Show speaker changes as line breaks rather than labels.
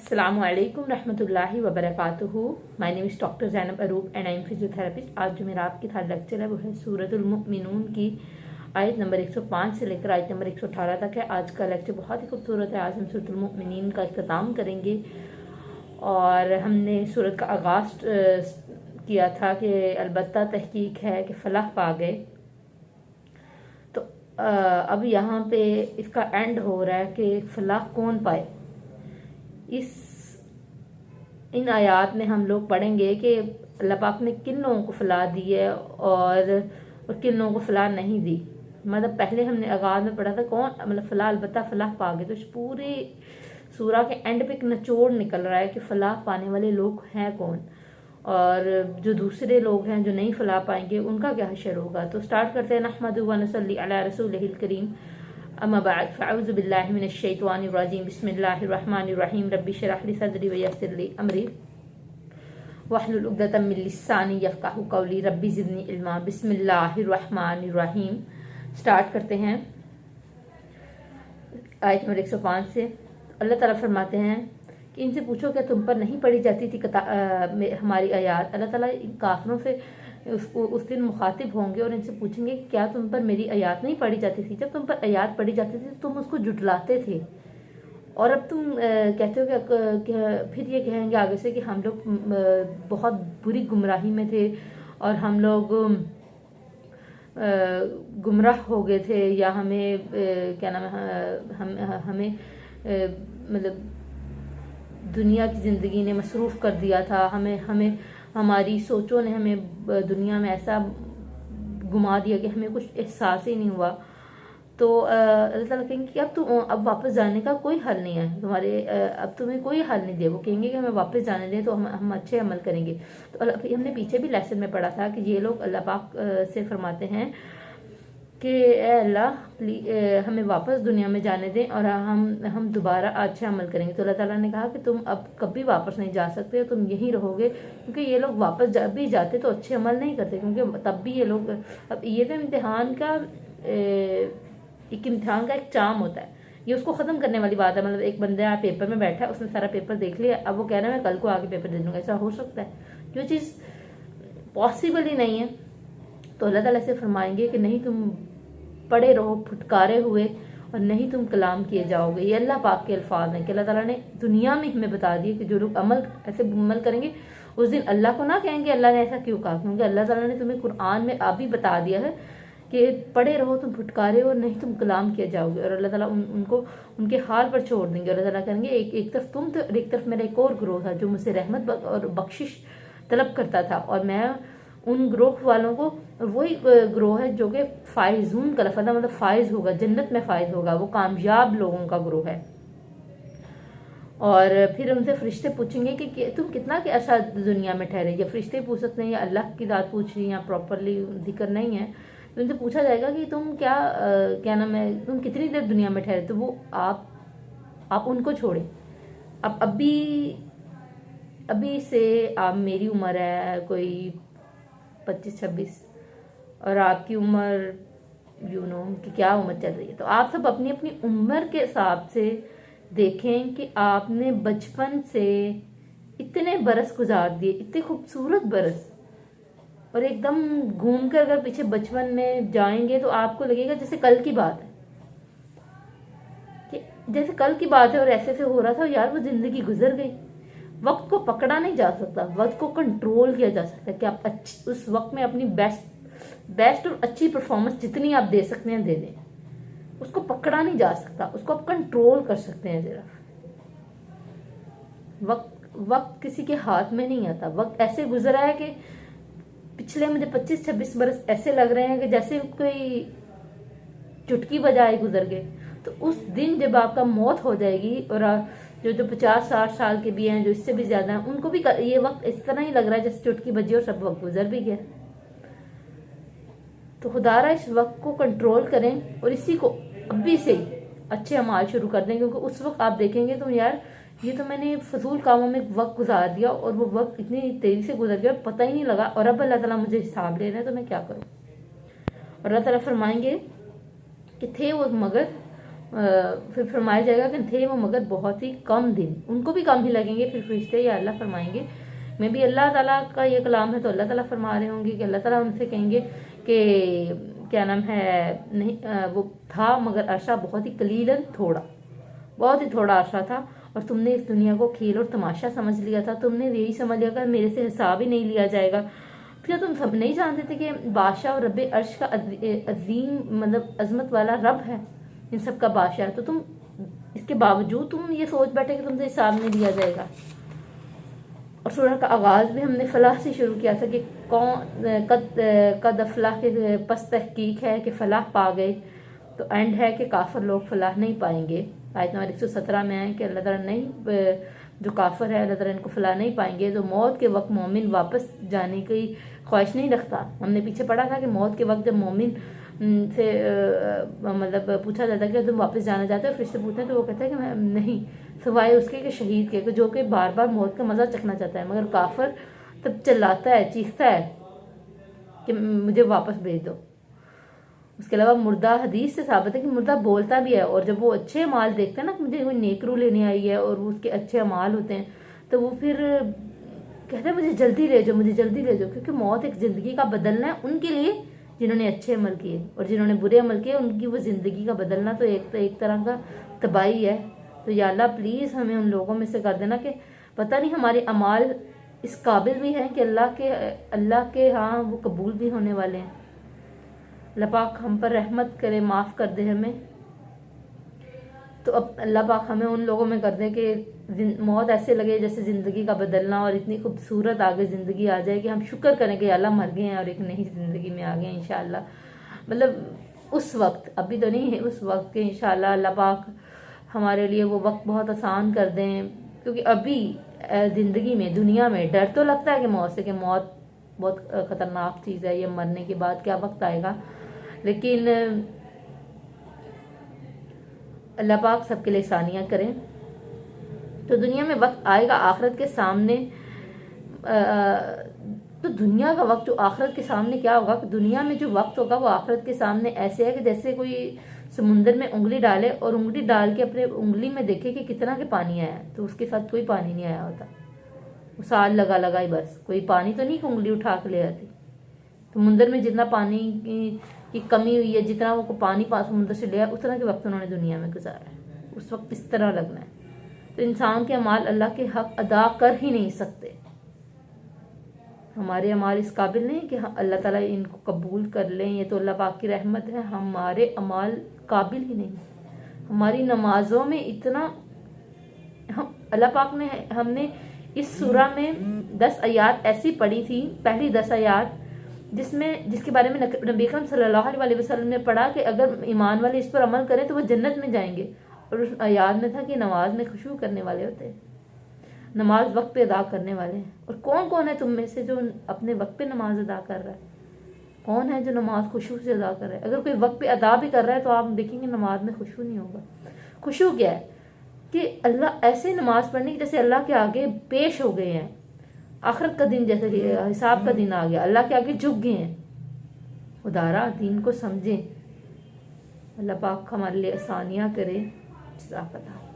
अस्सलामुअलैकुम रहमतुल्लाहि व बरकातुहू। My name is doctor Zainab Aroob and I am physiotherapist. आज जो मेरा आपके साथ लेक्चर है वो है सूरतुल मुमिनून की आयत नंबर 105 से लेकर आयत नंबर 118 तक है। आज का लेक्चर बहुत ही खूबसूरत है। आज हम सूरतुल मुमिनीन का इख्तिताम करेंगे और हमने सूरत का आगाज़ किया था कि अलबत्ता तहकीक है कि फलाह पा गए। तो अब यहाँ पे इसका एंड हो रहा है कि फलाह कौन पाए। इन आयात में हम लोग पढ़ेंगे कि अल्लाह पाक ने किन लोगों को फलाह दी है और किन लोगों को फलाह नहीं दी। मतलब पहले हमने आगाज़ में पढ़ा था कौन मतलब फलाह अलबत्ता फलाह पा गए। तो इस पूरी सूरा के एंड पे एक निचोड़ निकल रहा है कि फलाह पाने वाले लोग हैं कौन और जो दूसरे लोग हैं जो नहीं फलाह पाएंगे उनका क्या हशर होगा। तो स्टार्ट करते हैं। नहमदुहु व नसल्ली अला रसूलिहिल करीम, अम्मा बाद फ़अऊज़ु बिल्लाहि मिनश शैतानिर रजीम, बिस्मिल्लाहिर रहमानिर रहीम, रब्बि शरह ली सदरी व यस्सिर ली अमरी वहलुल उक़दतम मिन लिसानी यफ़क़हू क़ौली, रब्बि ज़िदनी इल्मा। बिस्मिल्लाहिर रहमानिर रहीम। स्टार्ट करते हैं आयत नंबर 105 से। अल्लाह ताला फरमाते हैं कि इनसे पूछो क्या तुम पर नहीं पढ़ी जाती थी हमारी आयात। अल्लाह ताला इन काफिरों से उस दिन मुखातिब होंगे और इनसे पूछेंगे क्या तुम पर मेरी आयात नहीं पढ़ी जाती थी। जब तुम पर आयात पढ़ी जाती थी तो तुम उसको जुटलाते थे और अब तुम कहते हो कि फिर ये कहेंगे आगे से कि हम लोग बहुत बुरी गुमराही में थे और हम लोग गुमराह हो गए थे या हमें क्या नाम है हमें मतलब दुनिया की ज़िंदगी ने मसरूफ़ कर दिया था। हमें हमारी सोचों ने हमें दुनिया में ऐसा घुमा दिया कि हमें कुछ एहसास ही नहीं हुआ। तो अल्लाह ताला कहेंगे कि अब वापस जाने का कोई हल नहीं है तुम्हारे, अब तुम्हें कोई हल नहीं दे। वो कहेंगे कि हमें वापस जाने दें तो हम अच्छे अमल करेंगे। तो हमने पीछे भी लेसन में पढ़ा था कि ये लोग अल्लाह पाक से फरमाते हैं कि अल्लाह हमें वापस दुनिया में जाने दें और हम दोबारा अच्छा अमल करेंगे। तो अल्लाह ताला ने कहा कि तुम अब कभी वापस नहीं जा सकते, तुम यहीं रहोगे, क्योंकि ये लोग वापस भी जाते तो अच्छे अमल नहीं करते, क्योंकि तब भी ये लोग अब ये तो इम्तिहान का एक चाम होता है, ये उसको ख़त्म करने वाली बात है। मतलब एक बंदा पेपर में बैठा है, उसने सारा पेपर देख लिया, अब वो कह रहा है मैं कल को आगे पेपर दे दूंगा। ऐसा हो सकता है? जो चीज़ पॉसिबल ही नहीं है। तो अल्लाह ताला से फरमाएंगे कि नहीं तुम पड़े रहो फुटकारे हुए और नहीं तुम कलाम किए जाओगे। ये अल्लाह पाक के अल्फाज हैं कि अल्लाह ताला ने दुनिया में हमें बता दिया कि जो लोग ऐसे अमल करेंगे उस दिन अल्लाह को ना कहेंगे अल्लाह ने ऐसा क्यों कहा, क्योंकि अल्लाह ताला ने तुम्हें कुरान में अभी बता दिया है कि पड़े रहो तुम फुटकारे और नहीं तुम कलाम किए जाओगे। और अल्लाह ताला उनको उनके हाल पर छोड़ देंगे। अल्लाह ताला कहेंगे एक तरफ तुम तो एक तरफ मेरा एक और ग्रोह था जो मुझसे रहमत और बख्शिश तलब करता था, और मैं उन ग्रोह वालों को, वही ग्रोह है जो कि फाइजून का लफज़ मतलब फाइज होगा, जन्नत में फाइज होगा, वो कामयाब लोगों का ग्रोह है। और फिर उनसे फरिश्ते पूछेंगे कि तुम कितना के अर्सा दुनिया में ठहरे। या फरिश्ते पूछ सकते हैं या अल्लाह की दात पूछ रही है, यहाँ प्रॉपरली जिक्र नहीं है। तो उनसे पूछा जाएगा कि तुम क्या नाम है, तुम कितनी देर दुनिया में ठहरे। तो वो आप उनको छोड़ें। अब अभी से आप, मेरी उम्र है कोई 25-26 और आपकी उम्र कि क्या उम्र चल रही है। तो आप सब अपनी अपनी उम्र के हिसाब से देखें कि आपने बचपन से इतने बरस गुजार दिए, इतने खूबसूरत बरस, और एकदम घूम कर अगर पीछे बचपन में जाएंगे तो आपको लगेगा जैसे कल की बात है, कि जैसे कल की बात है और ऐसे से हो रहा था। यार वो जिंदगी गुजर गई। वक्त को पकड़ा नहीं जा सकता, वक्त को कंट्रोल किया जा सकता है कि आप उस वक्त में अपनी बेस्ट और अच्छी परफॉर्मेंस जितनी आप दे सकते हैं दे दें। उसको पकड़ा नहीं जा सकता, उसको आप कंट्रोल कर सकते हैं जरा। वक्त किसी के हाथ में नहीं आता। वक्त ऐसे गुजरा है कि पिछले मुझे 25-26 बरस ऐसे लग रहे हैं कि जैसे कोई चुटकी बजाए गुजर गए। तो उस दिन जब आपका मौत हो जाएगी, और जो 50-60 साल के भी हैं, जो इससे भी ज्यादा हैं, उनको भी ये वक्त इस तरह ही लग रहा है जैसे चुटकी बजी और सब वक्त गुजर भी गया। तो खुदारा इस वक्त को कंट्रोल करें और इसी को अभी से अच्छे अमाल शुरू कर दें, क्योंकि उस वक्त आप देखेंगे तो यार ये तो मैंने फजूल कामों में वक्त गुजार दिया और वो वक्त इतनी तेजी से गुजर गया पता ही नहीं लगा, और अब अल्लाह ताला मुझे हिसाब ले रहे हैं तो मैं क्या करूं। और अल्लाह ताला फरमाएंगे कि थे वो मगर फिर फरमाया जाएगा कि थे वो मगर बहुत ही कम दिन, उनको भी कम ही लगेंगे। फिर फरिश्ते या अल्लाह फरमाएंगे, मैं भी अल्लाह ताला का ये कलाम है तो अल्लाह ताला फरमा रहे होंगे कि अल्लाह ताला उनसे कहेंगे कि क्या नाम है, नहीं वो था मगर अरसा बहुत ही कलीलन, थोड़ा, बहुत ही थोड़ा अरसा था, और तुमने इस दुनिया को खेल और तमाशा समझ लिया था। तुमने यही समझ लिया कि मेरे से हिसाब ही नहीं लिया जाएगा। क्या तुम सब नहीं जानते थे कि बादशाह और रब अर्श का अजीम मतलब अजमत वाला रब है, इन सब का बादशाह है, तो तुम इसके बावजूद तुम ये सोच बैठे कि तुमसे हिसाब नहीं लिया जाएगा। और सूरह का आगाज भी हमने फलाह से शुरू किया था कि कौन कद अफलाह के पस तहकीक है कि फलाह पा गए, तो एंड है कि काफिर लोग फलाह नहीं पाएंगे। आयत नंबर 117 में है कि अल्लाह ताला नहीं, जो काफिर है अल्लाह ताला इनको फलाह नहीं पाएंगे। तो मौत के वक्त मोमिन वापस जाने की ख्वाहिश नहीं रखता। हमने पीछे पढ़ा था कि मौत के वक्त जब मोमिन से मतलब पूछा जाता है कि तुम वापस जाना चाहते हो, फिर से पूछते हैं तो वो कहता है कि मैं नहीं, सिवाय उसके कि शहीद के, जो कि बार बार मौत का मजा चखना चाहता है। मगर काफिर तब चिल्लाता है, चीखता है कि मुझे वापस भेज दो। उसके अलावा मुर्दा, हदीस से साबित है कि मुर्दा बोलता भी है, और जब वो अच्छे अमाल देखते हैं ना कि मुझे कोई नेक रूह लेने आई है और उसके अच्छे अमाल होते हैं, तो वो फिर कहते हैं मुझे जल्दी ले जाओ, मुझे जल्दी ले जाओ, क्योंकि मौत एक जिंदगी का बदलना है उनके लिए जिन्होंने अच्छे अमल किए, और जिन्होंने बुरे अमल किए उनकी वो जिंदगी का बदलना तो एक तरह का तबाही है। तो या अल्लाह प्लीज हमें उन लोगों में से कर देना कि पता नहीं हमारे अमाल इस काबिल भी हैं कि अल्लाह के हाँ वो कबूल भी होने वाले हैं। अल्लाह पाक हम पर रहमत करे, माफ़ कर दे हमें। तो अब अल्लाह पाक हमें उन लोगों में कर दे कि मौत ऐसे लगे जैसे ज़िंदगी का बदलना, और इतनी खूबसूरत आगे ज़िंदगी आ जाए कि हम शुक्र करें कि अल्लाह मर गए हैं और एक नई ज़िंदगी में आ गए हैं इंशाअल्लाह। मतलब उस वक्त, अभी तो नहीं है, उस वक्त के इंशाअल्लाह अल्लाह पाक हमारे लिए वो वक्त बहुत आसान कर दें। क्योंकि अभी ज़िंदगी में, दुनिया में डर तो लगता है कि मौत से, कि मौत बहुत ख़तरनाक चीज़ है, ये मरने के बाद क्या वक्त आएगा। लेकिन अल्लाह पाक सबके लिए आसानियाँ करें। तो दुनिया में वक्त आएगा आखिरत के सामने, तो दुनिया का वक्त जो आखिरत के सामने क्या होगा, कि दुनिया में जो वक्त होगा वो आखिरत के सामने ऐसे है कि जैसे कोई समुंदर में उंगली डाले और उंगली डाल के अपने उंगली में देखे कि कितना के पानी आया है, तो उसके साथ कोई पानी नहीं आया होता। वो साल लगा ही बस, कोई पानी तो नहीं कि उंगली उठा के ले आती। समुंदर में जितना पानी की कमी हुई है, जितना वो पानी समुंदर से लिया, उस तरह के वक्त उन्होंने दुनिया में गुजारा है। उस वक्त इस तरह लगना है। तो इंसान के अमाल अल्लाह के हक अदा कर ही नहीं सकते। हमारे अमाल इस काबिल नहीं कि अल्लाह ताला इनको कबूल कर लें, ये तो अल्लाह पाक की रहमत है। हमारे अमाल काबिल ही नहीं। हमारी नमाजों में इतना अल्लाह पाक ने, हमने इस सूरा में 10 आयात ऐसी पढ़ी थी, पहली 10 आयात जिसके बारे में नबी अकरम सल्लल्लाहु अलैहि वसल्लम ने पढ़ा कि अगर ईमान वाले इस पर अमल करें तो वो जन्नत में जाएंगे। और उस आयात में था कि नमाज में खुशू करने वाले होते हैं, नमाज वक्त पे अदा करने वाले हैं। और कौन कौन है तुम में से जो अपने वक्त पे नमाज अदा कर रहा है? कौन है जो नमाज खुशू से अदा कर रहा है? अगर कोई वक्त पे अदा भी कर रहा है तो आप देखेंगे नमाज में खुशू नहीं होगा। खुशू क्या है कि अल्लाह ऐसे नमाज पढ़ने की जैसे अल्लाह के आगे पेश हो गए हैं, आखिरत का दिन जैसे हिसाब का दिन आ गया, अल्लाह के आगे झुक गए हैं। खुदारा दीन को समझें। अल्लाह पाक हमारे लिए आसानियाँ करे। जज़ाकल्लाह।